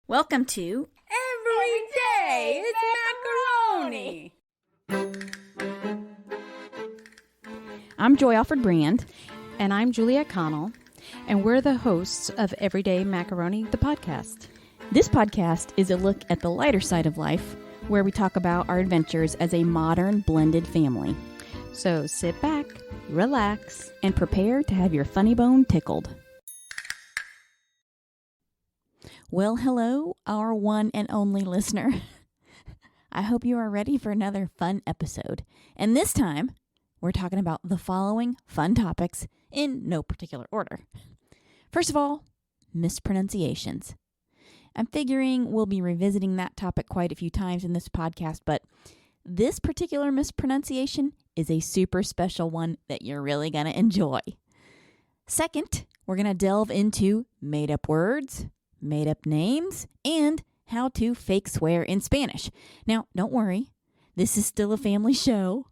Welcome to Every Day It's Macaroni. I'm Joy Alfred Brand. And I'm Juliette Connell. And we're the hosts of Everyday Macaroni, the podcast. This podcast is a look at the lighter side of life, where we talk about our adventures as a modern blended family. So sit back, relax, And prepare to have your funny bone tickled. Well, hello, our one and only listener. I hope you are ready for another fun episode. And this time, we're talking about the following fun topics in no particular order. First of all, mispronunciations. I'm figuring we'll be revisiting that topic quite a few times in this podcast, but this particular mispronunciation is a super special one that you're really going to enjoy. Second, we're going to delve into made-up words, made-up names, and how to fake swear in Spanish. Now, don't worry. This is still a family show.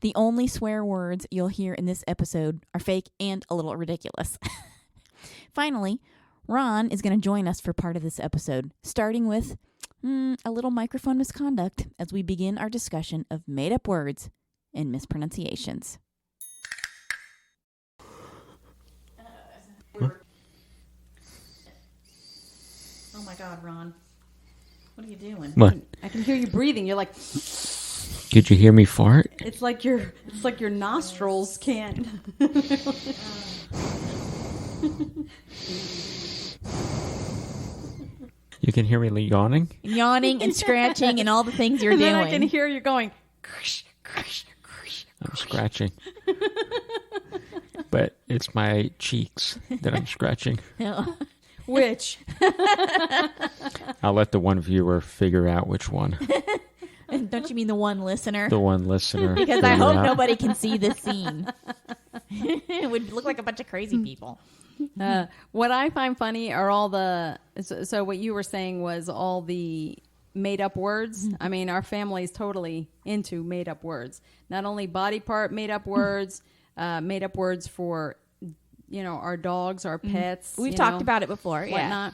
The only swear words you'll hear in this episode are fake and a little ridiculous. Finally, Ron is going to join us for part of this episode, starting with a little microphone misconduct as we begin our discussion of made-up words and mispronunciations. Oh my God, Ron. What are you doing? What? I can hear you breathing. You're like, Did you hear me fart? it's like your nostrils can't. You can hear me yawning? Yawning and scratching and all the things you're And doing. then I can hear you going, I'm scratching. But it's my cheeks that I'm scratching. which? I'll let the one viewer figure out which one. Don't you mean the one listener? The one listener. Because I figure hope out. nobody can see this scene. It would look like a bunch of crazy people. What I find funny are all the. So what you were saying was all the made up words. I mean, our family is totally into made up words. Not only body part made up words, made up words for, our dogs, our pets. We've talked about it before. Whatnot.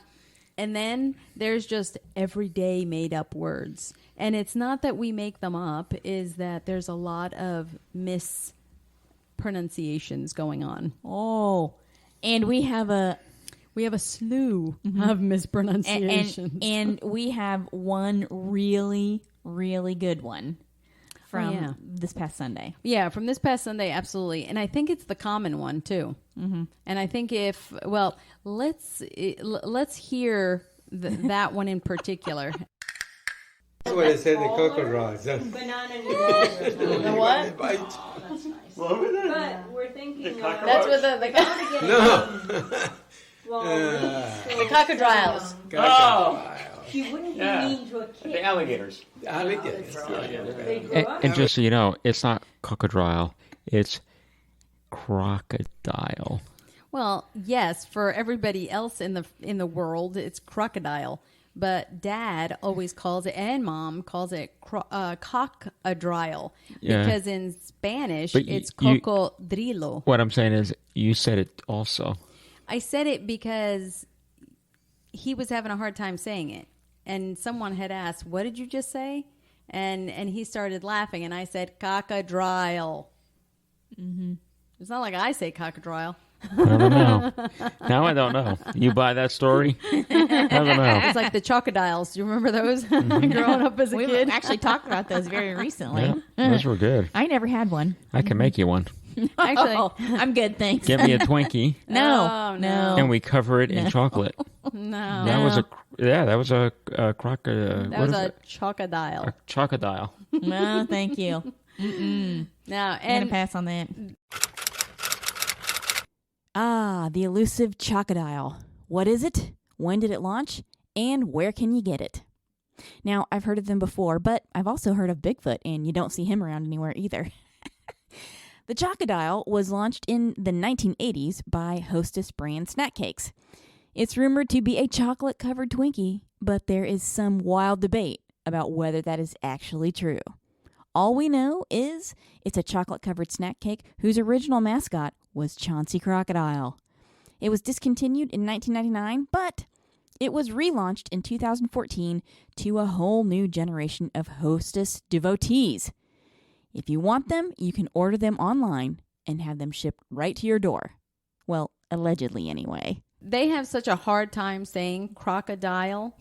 And then there's just everyday made up words. And it's not that we make them up, is that there's a lot of mispronunciations going on. Oh, and we have a slew of mispronunciations. and we have one really, really good one from this past Sunday. Yeah, from this past Sunday, absolutely. And I think it's the common one, too. Mm-hmm. And I think let's hear that one in particular. That's what I said, the cockroach. Banana The what? But we're thinking That's what the No. the cocodriles. She wouldn't be mean to a kid. The alligators. Alligators. They grew up. And just so you know, it's not crocodile. It's crocodile. Well, yes, for everybody else in the world, it's crocodile. But Dad always calls it, and Mom calls it cocodrile. Yeah. Because in Spanish, But it's cocodrilo. What I'm saying is, you said it also. I said it because he was having a hard time saying it. And someone had asked, what did you just say? And he started laughing, and I said, cocodrile. Mm-hmm. It's not like I say cocodrile. I don't know. Now I don't know. You buy that story? I don't know. It's like the chocodiles. Do you remember those growing up as a We've kid? actually talked about those very recently. Yeah, those were good. I never had one. I can make you one. Actually, Oh, I'm good, thanks. Get me a Twinkie, Oh, no. and we cover it in chocolate. no. That was a crocodile. That was a chocodile. A chocodile. No, thank you. Now, I'm going to pass on that. The elusive chocodile. What is it? When did it launch? And where can you get it? Now, I've heard of them before, but I've also heard of Bigfoot, and you don't see him around anywhere either. The chocodile was launched in the 1980s by Hostess brand snack cakes. It's rumored to be a chocolate-covered Twinkie, but there is some wild debate about whether that is actually true. All we know is it's a chocolate-covered snack cake whose original mascot was Chauncey Crocodile. It was discontinued in 1999, but It was relaunched in 2014 to a whole new generation of Hostess devotees. If you want them, you can order them online and have them shipped right to your door. Well, allegedly anyway. They have such a hard time saying crocodile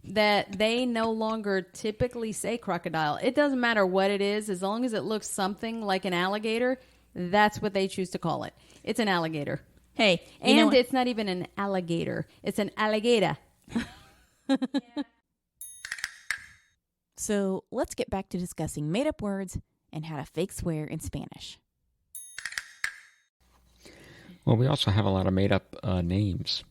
that they no longer typically say crocodile. It doesn't matter what it is, as long as it looks something like an alligator, that's what they choose to call it. It's an alligator. Hey, and it's not even an alligator. It's an alligator. So let's get back to discussing made-up words and how to fake swear in Spanish. Well, we also have a lot of made-up names.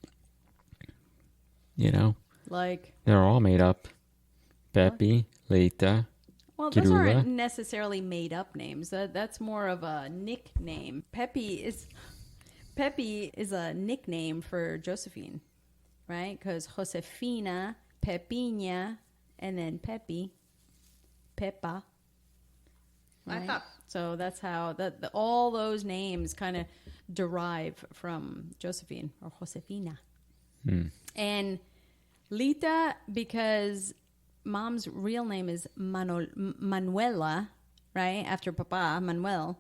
You know? Like, They're all made up. Pepe, Leita. well, those Kirula. aren't necessarily made up names. That's more of a nickname. Pepe is a nickname for Josephine, right? Because Josefina, Pepina, and then Pepe, Pepa. Right? So that's how all those names kind of derive from Josephine or Josefina. And Lita, because mom's real name is Manuela, right? After Papa, Manuel.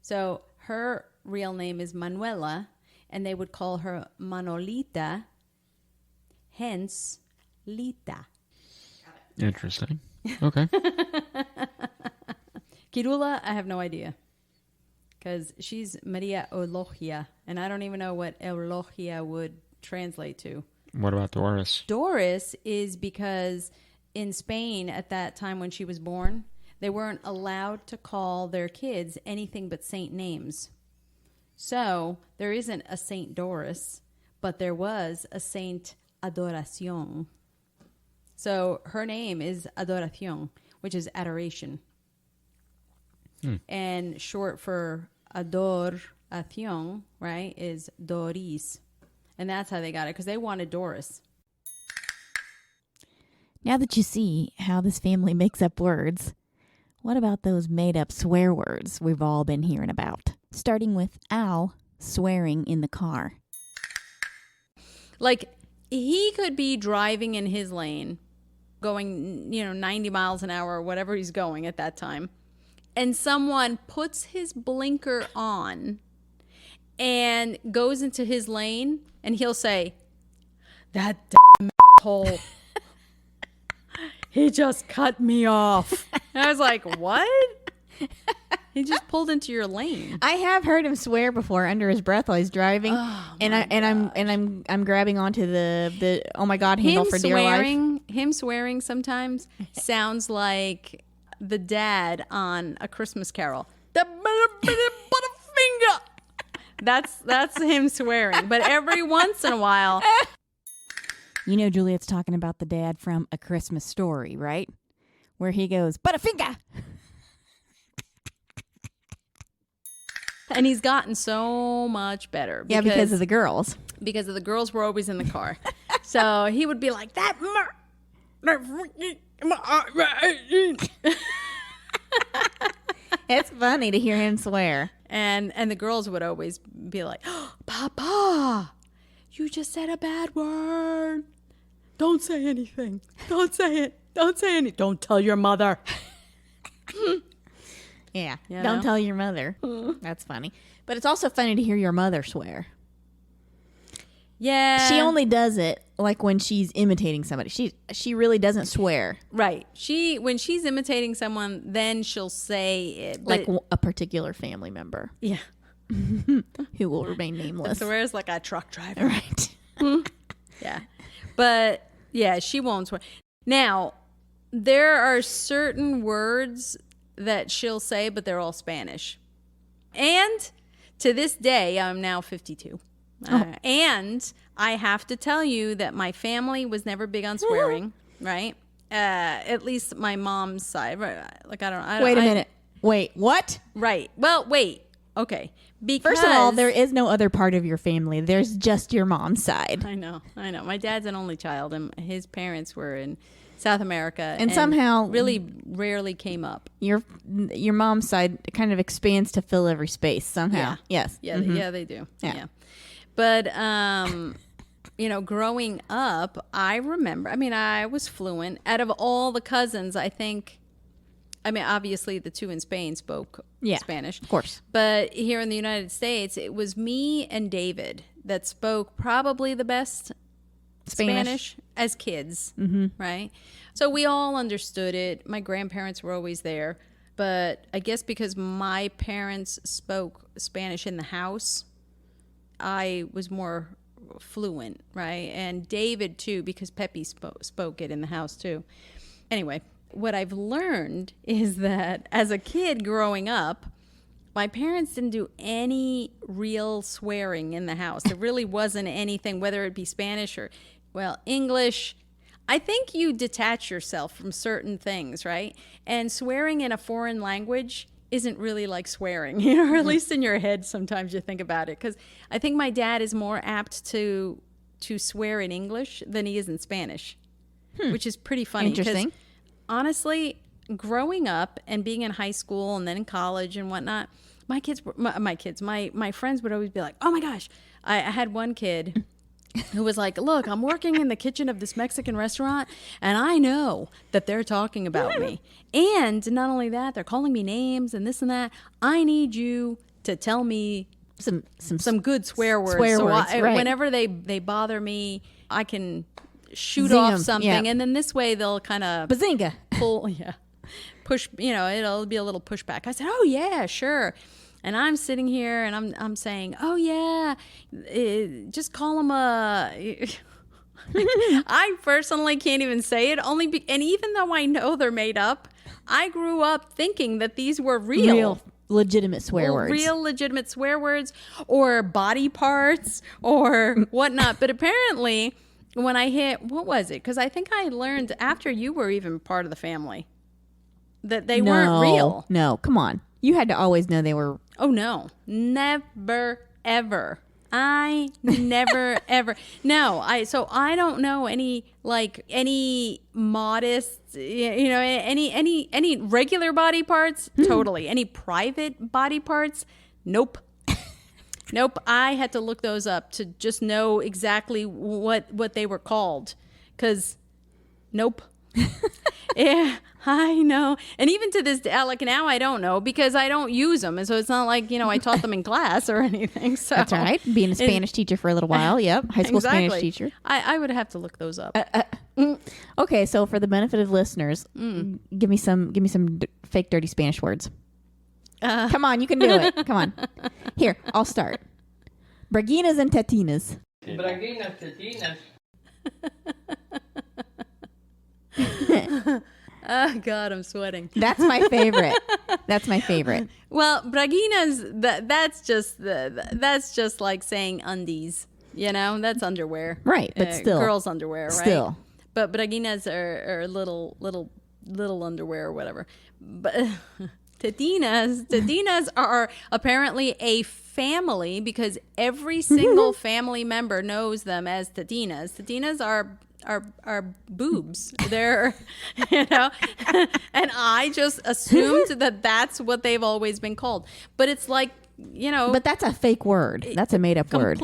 So her real name is Manuela, and they would call her Manolita, hence Lita. Interesting. Okay. Kirula, I have no idea. Because she's Maria Eulogia, and I don't even know what Eulogia would translate to. What about Doris? Doris is because in Spain at that time when she was born, they weren't allowed to call their kids anything but saint names. So there isn't a Saint Doris, but there was a Saint Adoración. So her name is Adoración, which is adoration. And short for adoración, right, is Doris. And that's how they got it, because they wanted Doris. Now that you see how this family makes up words, what about those made-up swear words we've all been hearing about? Starting with Al swearing in the car. Like, he could be driving in his lane, going, 90 miles an hour or whatever he's going at that time, and someone puts his blinker on and goes into his lane, and he'll say, "That damn asshole, he just cut me off." And I was like, what? He just pulled into your lane. I have heard him swear before under his breath while he's driving, I'm grabbing onto the oh my god handle for dear life. Him swearing sometimes sounds like the dad on A Christmas Carol. The Butterfinger. That's him swearing. But every once in a while, you know, Juliet's talking about the dad from A Christmas Story, right? Where he goes, Butterfinger. and he's gotten so much better. Yeah, because of the girls. Because of the girls were always in the car. So he would be like, that. It's funny to hear him swear. And the girls would always be like, oh, Papa, you just said a bad word. Don't say anything. Don't say it. Don't say anything. Don't tell your mother. Yeah. You Don't know? tell your mother. That's funny. But it's also funny to hear your mother swear. Yeah. She only does it like when she's imitating somebody. She really doesn't swear. Right. When she's imitating someone, then she'll say it. Like a particular family member Yeah. who will remain nameless. Swears like a truck driver. Right. Yeah. But yeah, she won't swear. Now, there are certain words that she'll say, but they're all Spanish. And to this day, I'm now 52. And I have to tell you that my family was never big on swearing, right? At least my mom's side. Like, I don't. Wait a minute. Wait, what? Right. Well, wait. Okay. Because First of all, there is no other part of your family. There's just your mom's side. I know. My dad's an only child, and his parents were in South America, And somehow really rarely came up. Your mom's side kind of expands to fill every space somehow. Yeah. Yes. Yeah, Mhm. yeah, they do. Yeah. Yeah. But growing up, I remember, I was fluent. Out of all the cousins, obviously the two in Spain spoke Spanish. Of course. But here in the United States, it was me and David that spoke probably the best Spanish as kids, right? So we all understood it. My grandparents were always there. But I guess because my parents spoke Spanish in the house, I was more fluent, right? And David too, because Pepe spoke it in the house too. Anyway, what I've learned is that as a kid growing up, my parents didn't do any real swearing in the house. There really wasn't anything, whether it be Spanish or, English. I think you detach yourself from certain things, right? And swearing in a foreign language isn't really like swearing, or at least in your head sometimes you think about it. Because I think my dad is more apt to swear in English than he is in Spanish, which is pretty funny. Interesting. Honestly, growing up and being in high school and then in college and whatnot, my friends would always be like, oh my gosh. I had one kid who was like, look, I'm working in the kitchen of this Mexican restaurant and I know that they're talking about me. And not only that, they're calling me names and this and that. I need you to tell me some good swear words. Right. Whenever they bother me, I can shoot Zing off 'em, something. yeah. And then this way they'll kind of Bazinga. push, it'll be a little pushback. I said, oh yeah, sure. And I'm sitting here and I'm saying, oh yeah, just call them I personally can't even say it and even though I know they're made up, I grew up thinking that these were real legitimate swear words. Real legitimate swear words or body parts or whatnot. But apparently when I hit, what was it? Because I think I learned after you were even part of the family that they weren't real. No, come on. You had to always know they were. Oh, no. Never, ever. I never, ever. No, so I don't know any modest, any regular body parts. Totally. Any private body parts? Nope. Nope. I had to look those up to just know exactly what they were called. Because, nope. Yeah, I know. And even to this day, now I don't know because I don't use them. And so it's not like, I taught them in class or anything. So That's all right. Being a Spanish teacher for a little while. Yep. High school exactly. Spanish teacher. I would have to look those up. Okay. So for the benefit of listeners, give me some fake dirty Spanish words. Come on. You can do it. Come on. Here, I'll start. Braguinas and tetinas. Braguinas, tetinas. Oh God, I'm sweating. That's my favorite. That's my favorite. Well, braguinas, that's just like saying undies. That's underwear. Right, but still. Girls' underwear, right? Still. But braguinas are little underwear or whatever. But tetinas are apparently a family because every single family member knows them as tetinas. Tetinas are boobs. They're, and I just assumed that that's what they've always been called. But it's like, But that's a fake word. That's a made up word.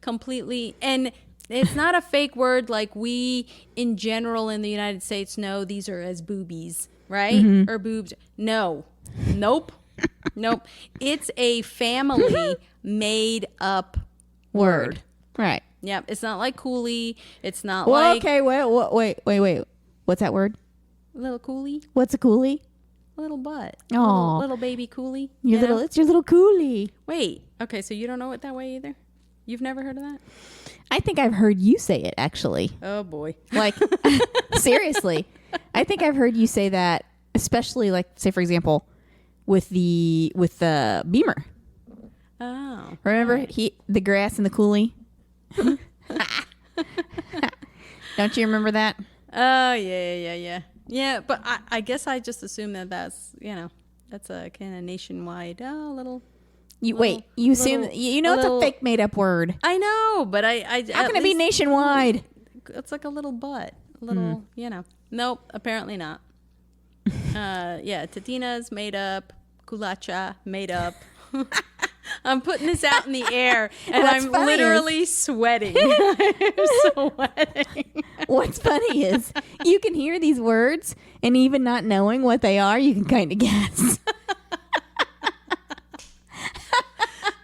Completely. And it's not a fake word like we in general in the United States know these are as boobies, right? Or boobs. No. Nope. It's a family made up word. Right. Yep. It's not like coolie. It's not Well, like. okay. Wait. What's that word? Little coolie. What's a coolie? Little butt. Aw. Little baby coolie. It's your little coolie. Wait. Okay. So you don't know it that way either? You've never heard of that? I think I've heard you say it actually. Oh boy. Like seriously. I think I've heard you say that, especially like say for example, with the Beamer. Oh. Remember the grass and the coolie? Don't you remember that? Oh yeah. Yeah, but I guess I just assume that's that's a kind of nationwide little. You assume it's a fake made up word. I know, but I How can it be nationwide? It's like a little butt, Nope, apparently not. Tetinas made up, culacha made up. I'm putting this out in the air, and What's I'm funny literally sweating. I'm sweating. What's funny is you can hear these words, and even not knowing what they are, you can kind of guess.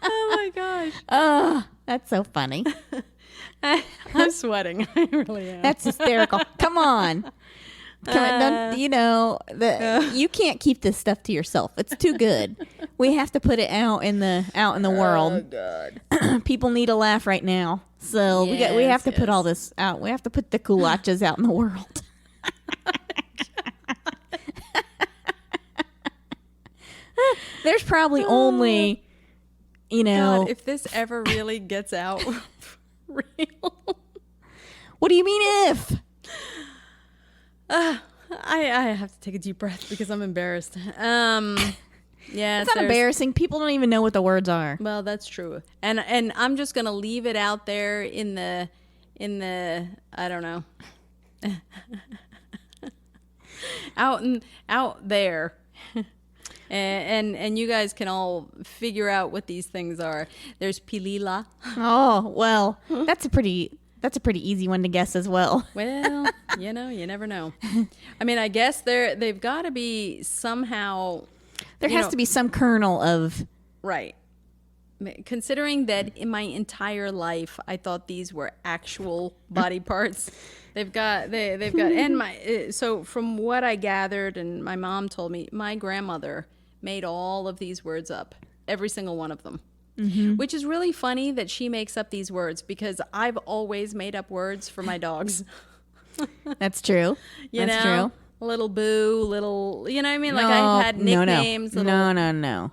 Oh my gosh. Oh, that's so funny. I'm sweating. I really am. That's hysterical. Come on. Don't, you can't keep this stuff to yourself. It's too good. We have to put it out in the world. Oh God. People need a laugh right now. So we have to put all this out. We have to put the coolachas out in the world. There's probably only, God, if this ever really gets out for real. What do you mean if? I have to take a deep breath because I'm embarrassed. Yeah, It's not embarrassing. People don't even know what the words are. Well, that's true. And I'm just gonna leave it out there in the I don't know. out there. And you guys can all figure out what these things are. There's pilila. Oh, well, that's a pretty easy one to guess as well. Well, you never know. I mean, I guess they've got to be somehow. There has to be some kernel of Right. Considering that in my entire life I thought these were actual body parts. They've got and so from what I gathered and my mom told me, my grandmother made all of these words up, every single one of them. Mm-hmm. Which is really funny that she makes up these words because I've always made up words for my dogs. That's true. That's true. Little Boo, little, you know what I mean? Like I've had nicknames. No.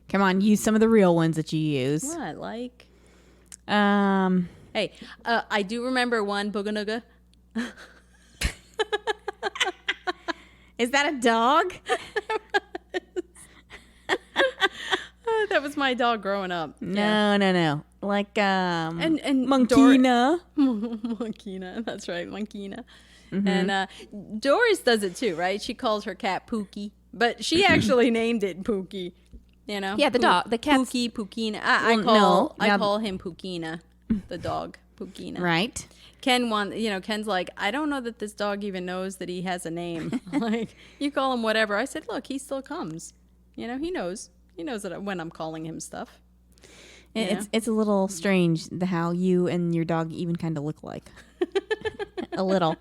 Come on, use some of the real ones that you use. What, like? Hey, I do remember one, Booganooga. Is that a dog? That was my dog growing up. No. Like and Monkina. Monkina, that's right, Monkina. Mm-hmm. And Doris does it too, right? She calls her cat Pookie, but she actually named it Pookie. You know? Yeah, the dog, the cat. Pookie, Pookina. I call him Pookina, the dog, Pookina. Right. Ken's like, I don't know that this dog even knows that he has a name. Like, you call him whatever. I said, look, he still comes. He knows. He knows that when I'm calling him stuff. It's a little strange how you and your dog even kind of look like. A little.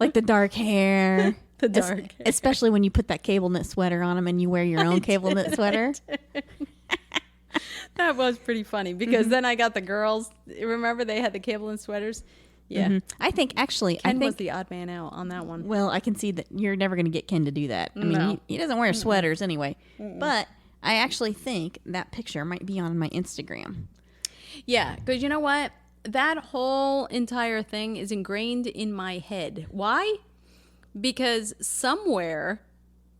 Like the dark hair. The dark hair. Especially when you put that cable knit sweater on him and you wear your own cable knit sweater. That was pretty funny because then I got the girls. Remember they had the cable knit sweaters? Yeah. Mm-hmm. I think Ken was the odd man out on that one. Well, I can see that you're never going to get Ken to do that. I mean, he doesn't wear sweaters anyway. But I actually think that picture might be on my Instagram. Yeah, because you know what? That whole entire thing is ingrained in my head. Why? Because somewhere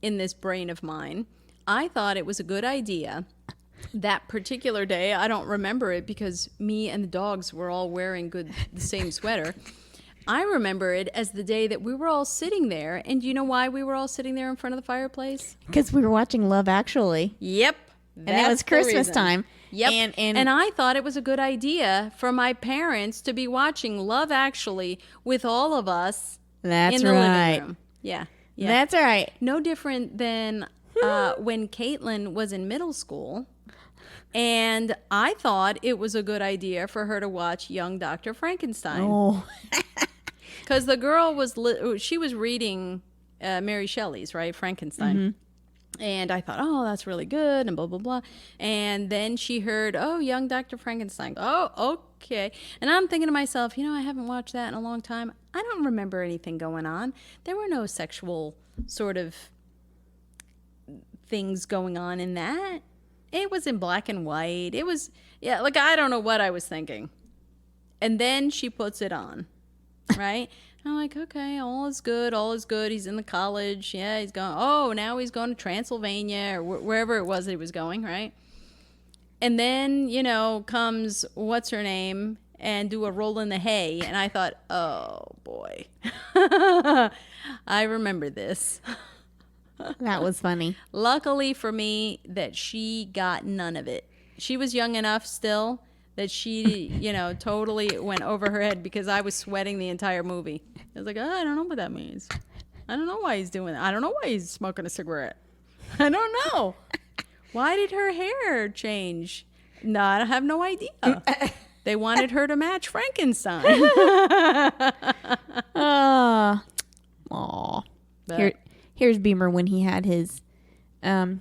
in this brain of mine, I thought it was a good idea. That particular day, I don't remember it because me and the dogs were all wearing the same sweater. I remember it as the day that we were all sitting there. And do you know why we were all sitting there in front of the fireplace? Because we were watching Love Actually. Yep. And it was Christmas time. Yep. And I thought it was a good idea for my parents to be watching Love Actually with all of us in the living room. Yeah. That's right. No different than when Caitlin was in middle school. And I thought it was a good idea for her to watch Young Dr. Frankenstein. Oh. Because the girl she was reading Mary Shelley's, right? Frankenstein. Mm-hmm. And I thought, oh, that's really good and blah, blah, blah. And then she heard, oh, Young Dr. Frankenstein. Oh, okay. And I'm thinking to myself, I haven't watched that in a long time. I don't remember anything going on. There were no sexual sort of things going on in that. It was in black and white. It was, I don't know what I was thinking. And then she puts it on, right? I'm like, okay, all is good. He's in the college. Yeah, he's going, now he's going to Transylvania or wherever it was that he was going, right? And then, comes what's her name and do a roll in the hay. And I thought, oh, boy. I remember this. That was funny. Luckily for me that she got none of it. She was young enough still that she, totally went over her head because I was sweating the entire movie. I was like, oh, I don't know what that means. I don't know why he's doing that. I don't know why he's smoking a cigarette. I don't know. Why did her hair change? No, I have no idea. They wanted her to match Frankenstein. Aw. Here's Beamer when he had his, oh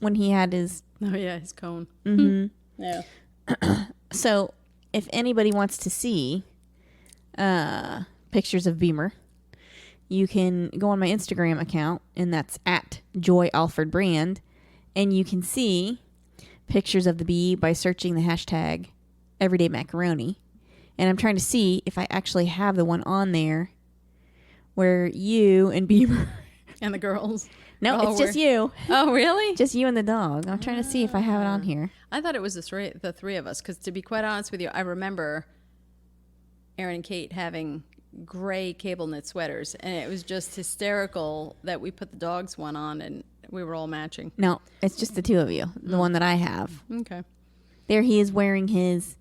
yeah, his cone. Mm-hmm. Yeah. So, if anybody wants to see pictures of Beamer, you can go on my Instagram account, and that's at Joy Alfred Brand, and you can see pictures of the bee by searching the hashtag Everyday Macaroni. And I'm trying to see if I actually have the one on there where you and Beamer And the girls. No, Oh, it's just you. Oh, really? Just you and the dog. I'm trying to see if I have it on here. I thought it was the three of us because, to be quite honest with you, I remember Aaron and Kate having gray cable knit sweaters, and it was just hysterical that we put the dog's one on and we were all matching. No, it's just the two of you. The one that I have. Okay. There he is wearing his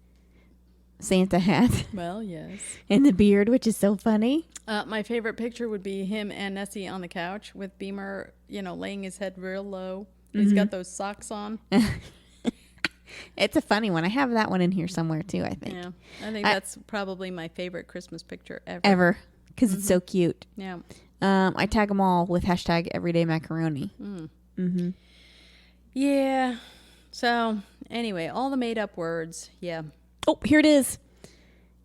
Santa hat Well, yes. and the beard, which is so funny. My favorite picture would be him and Nessie on the couch with Beamer, laying his head real low. He's got those socks on. It's a funny one. I have that one in here somewhere too, I think. Yeah. I think that's probably my favorite Christmas picture ever. Ever. Because it's so cute. Yeah. I tag them all with hashtag Everyday Macaroni. Mm-hmm. Yeah. So, anyway, all the made up words. Yeah. Oh, here it is.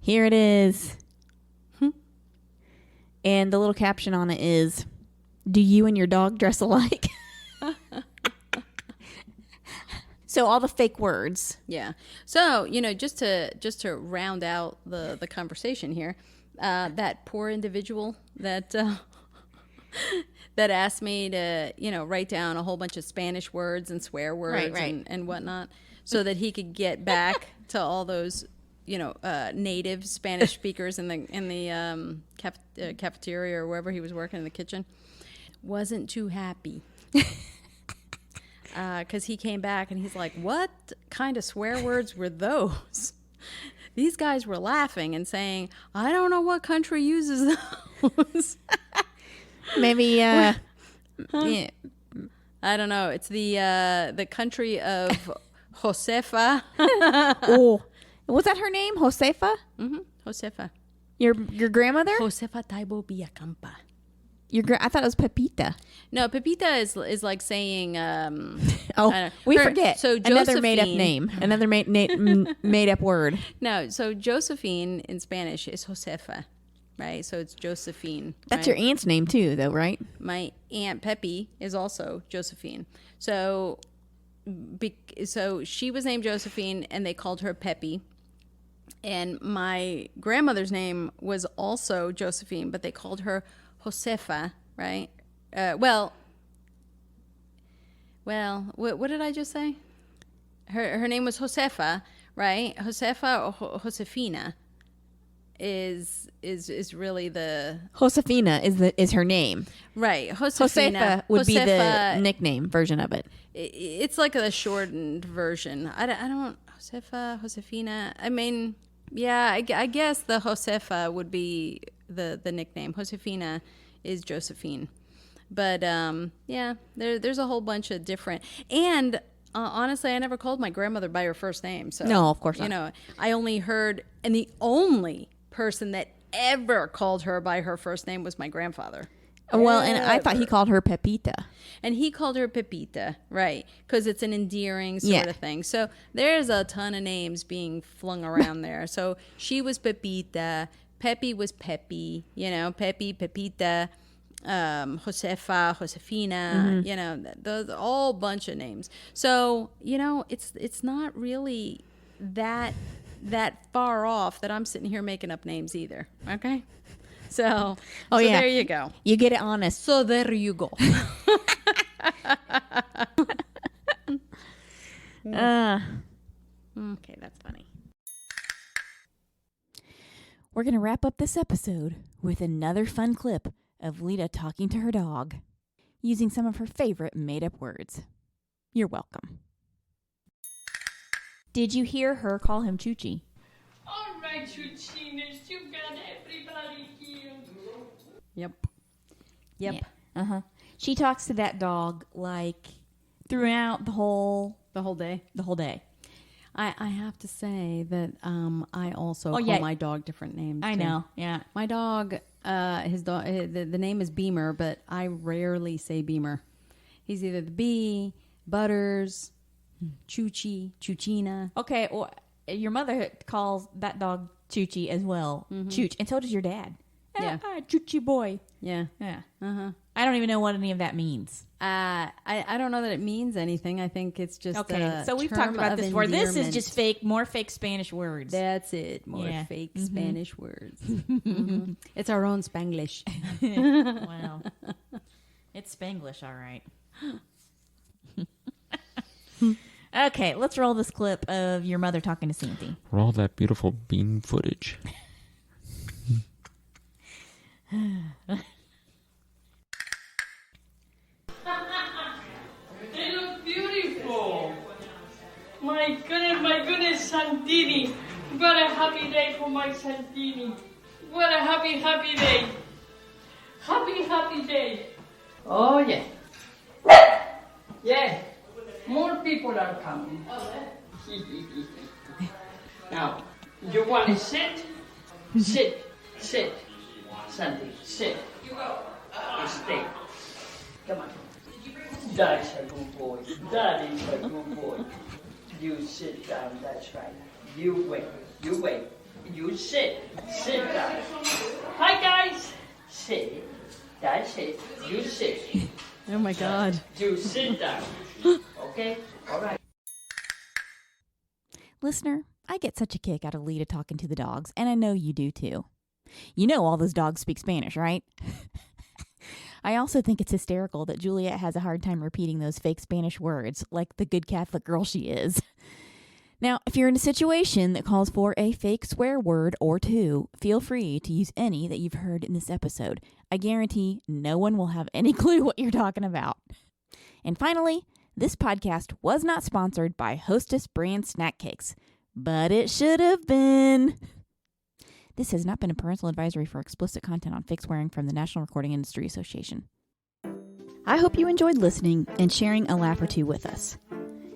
Here it is. And the little caption on it is, "Do you and your dog dress alike?" So all the fake words. Yeah. So, just to round out the conversation here, that poor individual that that asked me to, write down a whole bunch of Spanish words and swear words Right. and whatnot so that he could get back to all those native Spanish speakers in the cafeteria or wherever he was working in the kitchen, wasn't too happy. Because he came back and he's like, what kind of swear words were those? These guys were laughing and saying, I don't know what country uses those. Maybe, yeah. I don't know. It's the country of Josefa. Oh, was that her name? Josefa? Mm-hmm. Josefa. Your grandmother? Josefa Taibo Villacampa. I thought it was Pepita. No, Pepita is like saying. We forget. So another made up Josephine- name, another made up word. No, so Josephine in Spanish is Josefa, right? So it's Josephine. That's right? your aunt's name too, though, right? My aunt Peppy is also Josephine. So she was named Josephine, and they called her Peppy. And my grandmother's name was also Josephine, but they called her Josefa, right? Well, what did I just say? Her name was Josefa, right? Josefa or Josefina is really the Josefina is her name. right. Josefa would be the nickname version of it. It's like a shortened version. I don't Josefina. I mean, yeah, I guess the Josefa would be the nickname. Josefina is Josephine. But yeah, there's a whole bunch of different. And honestly, I never called my grandmother by her first name. So No, of course not. I only heard, and the only person that ever called her by her first name was my grandfather. Well, and I thought he called her Pepita. And he called her Pepita, right? Because it's an endearing sort of thing. So there's a ton of names being flung around there. So she was Pepita, Peppy was Peppy, Peppy, Pepita, Josefa, Josefina, those all bunch of names. So it's not really that far off that I'm sitting here making up names either. Okay. So, there you go. You get it honest. So there you go. Okay, that's funny. We're going to wrap up this episode with another fun clip of Lita talking to her dog. using some of her favorite made-up words. You're welcome. Did you hear her call him Choochie? All right, Chuchinas, you got everybody here. Yep. Yep. Yeah. Uh-huh. She talks to that dog like throughout the whole day. I have to say that I also call my dog different names. I too. know. Yeah. My dog, the name is Beamer, but I rarely say Beamer. He's either the Bee, Butters, Choochie, Choochina. Okay. Well, your mother calls that dog Choochie as well. Chooch. And so does your dad. Yeah. Choochie boy. Yeah. Yeah. Uh-huh. I don't even know what any of that means. I don't know that it means anything. I think it's just Okay. So we've term talked about of this before. This is endearment. just more fake Spanish words. That's it. More Yeah. fake Spanish words. Mhm. It's our own Spanglish. Wow. It's Spanglish, all right. Okay, let's roll this clip of your mother talking to Sandy. Roll that beautiful bean footage. They look beautiful. My goodness, Santini. What a happy day for my Santini. What a happy day. Happy day. Oh, yeah. Yeah. More people are coming. Now, you want to sit? Sit. Sandy, sit. Stay. Come on. That's a good boy. That is a good boy. You sit down, that's right. You wait. You sit. Sit down. Hi, guys. Sit. That's it. You sit. Oh my God. You sit down. Okay? All right. Listener, I get such a kick out of Lita talking to the dogs, and I know you do too. You know all those dogs speak Spanish, right? I also think it's hysterical that Juliet has a hard time repeating those fake Spanish words like the good Catholic girl she is. Now, if you're in a situation that calls for a fake swear word or two, feel free to use any that you've heard in this episode. I guarantee no one will have any clue what you're talking about. And finally, this podcast was not sponsored by Hostess brand snack cakes, but it should have been. This has not been a parental advisory for explicit content on fake swearing from the National Recording Industry Association. I hope you enjoyed listening and sharing a laugh or two with us.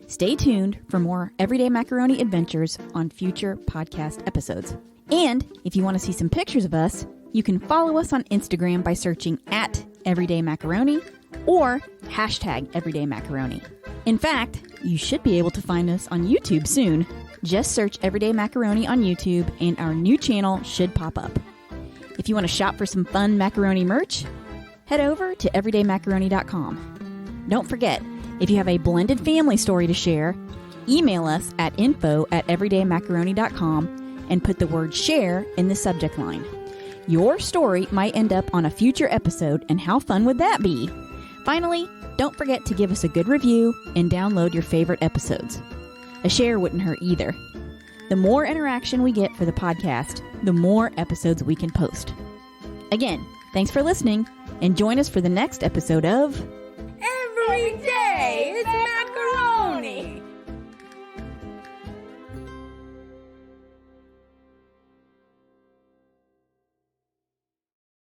Stay tuned for more Everyday Macaroni adventures on future podcast episodes. And if you want to see some pictures of us, you can follow us on Instagram by searching @EverydayMacaroni or #EverydayMacaroni. In fact, you should be able to find us on YouTube soon. Just search Everyday Macaroni on YouTube and our new channel should pop up. If you want to shop for some fun macaroni merch, head over to everydaymacaroni.com. Don't forget, if you have a blended family story to share, email us at info@everydaymacaroni.com and put the word share in the subject line. Your story might end up on a future episode, and how fun would that be? Finally, don't forget to give us a good review and download your favorite episodes. A share wouldn't hurt either. The more interaction we get for the podcast, the more episodes we can post. Again, thanks for listening, and join us for the next episode of Every day.